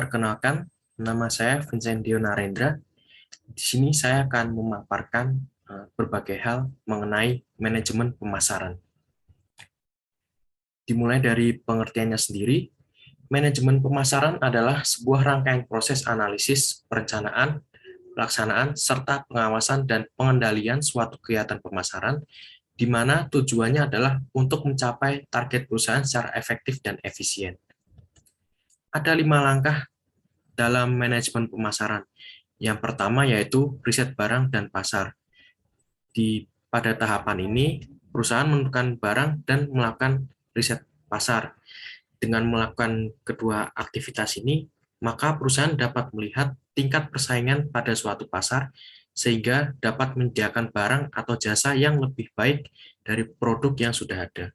Perkenalkan, nama saya Vincendio Narendra. Di sini saya akan memaparkan berbagai hal mengenai manajemen pemasaran. Dimulai dari pengertiannya sendiri, manajemen pemasaran adalah sebuah rangkaian proses analisis, perencanaan, pelaksanaan, serta pengawasan dan pengendalian suatu kegiatan pemasaran, di mana tujuannya adalah untuk mencapai target perusahaan secara efektif dan efisien. Ada 5 langkah dalam manajemen pemasaran. Yang pertama yaitu riset barang dan pasar. Pada tahapan ini, perusahaan menentukan barang dan melakukan riset pasar. Dengan melakukan kedua aktivitas ini, maka perusahaan dapat melihat tingkat persaingan pada suatu pasar sehingga dapat menyediakan barang atau jasa yang lebih baik dari produk yang sudah ada.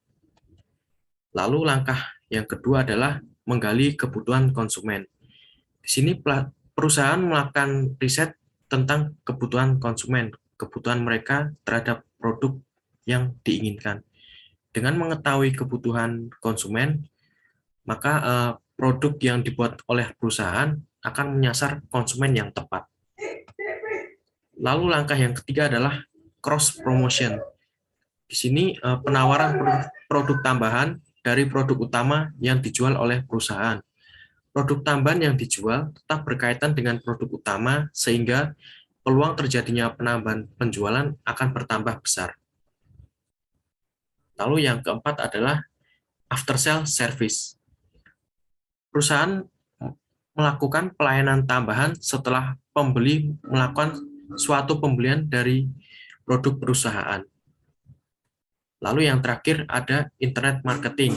Lalu langkah yang kedua adalah menggali kebutuhan konsumen. Di sini perusahaan melakukan riset tentang kebutuhan konsumen, kebutuhan mereka terhadap produk yang diinginkan. Dengan mengetahui kebutuhan konsumen, maka produk yang dibuat oleh perusahaan akan menyasar konsumen yang tepat. Lalu langkah yang ketiga adalah cross promotion. Di sini penawaran produk tambahan dari produk utama yang dijual oleh perusahaan. Produk tambahan yang dijual tetap berkaitan dengan produk utama sehingga peluang terjadinya penambahan penjualan akan bertambah besar. Lalu yang keempat adalah after sale service. Perusahaan melakukan pelayanan tambahan setelah pembeli melakukan suatu pembelian dari produk perusahaan. Lalu yang terakhir ada internet marketing.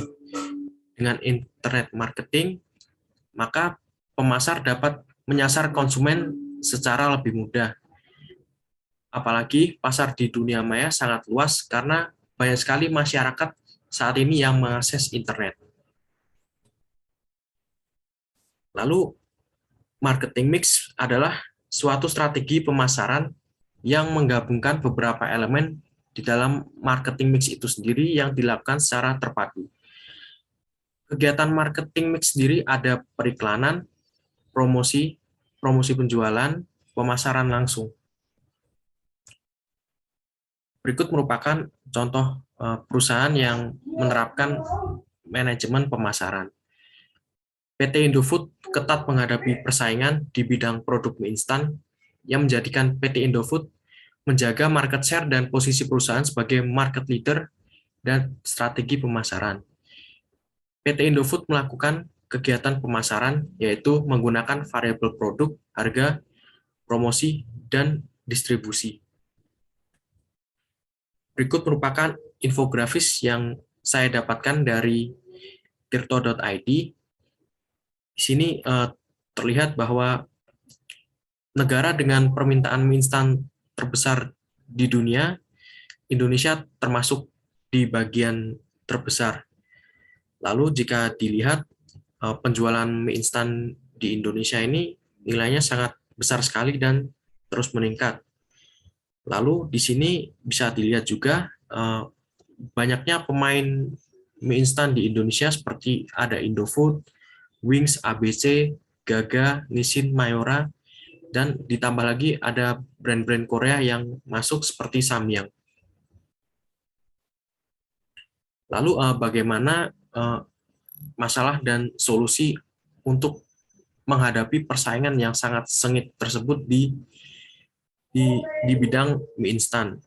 Dengan internet marketing, maka pemasar dapat menyasar konsumen secara lebih mudah. Apalagi pasar di dunia maya sangat luas karena banyak sekali masyarakat saat ini yang mengakses internet. Lalu, marketing mix adalah suatu strategi pemasaran yang menggabungkan beberapa elemen di dalam marketing mix itu sendiri yang dilakukan secara terpadu. Kegiatan marketing mix sendiri ada periklanan, promosi penjualan, pemasaran langsung. Berikut merupakan contoh perusahaan yang menerapkan manajemen pemasaran. PT Indofood ketat menghadapi persaingan di bidang produk mie instan yang menjadikan PT Indofood menjaga market share dan posisi perusahaan sebagai market leader dan strategi pemasaran. PT Indofood melakukan kegiatan pemasaran yaitu menggunakan variabel produk, harga, promosi, dan distribusi. Berikut merupakan infografis yang saya dapatkan dari tirto.id. Di sini terlihat bahwa negara dengan permintaan mie instan terbesar di dunia, Indonesia termasuk di bagian terbesar. Lalu jika dilihat penjualan mie instan di Indonesia ini nilainya sangat besar sekali dan terus meningkat. Lalu di sini bisa dilihat juga banyaknya pemain mie instan di Indonesia seperti ada Indofood, Wings, ABC, Gaga, Nissin, Mayora, dan ditambah lagi ada brand-brand Korea yang masuk seperti Samyang. Lalu bagaimana masalah dan solusi untuk menghadapi persaingan yang sangat sengit tersebut di bidang mie instan?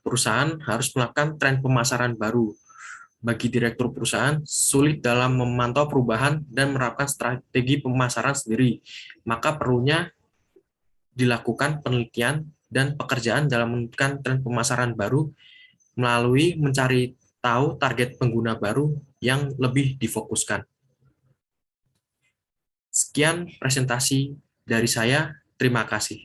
Perusahaan harus melakukan tren pemasaran baru. Bagi direktur perusahaan, sulit dalam memantau perubahan dan menerapkan strategi pemasaran sendiri. Maka perlunya dilakukan penelitian dan pekerjaan dalam menentukan tren pemasaran baru melalui mencari tahu target pengguna baru yang lebih difokuskan. Sekian presentasi dari saya. Terima kasih.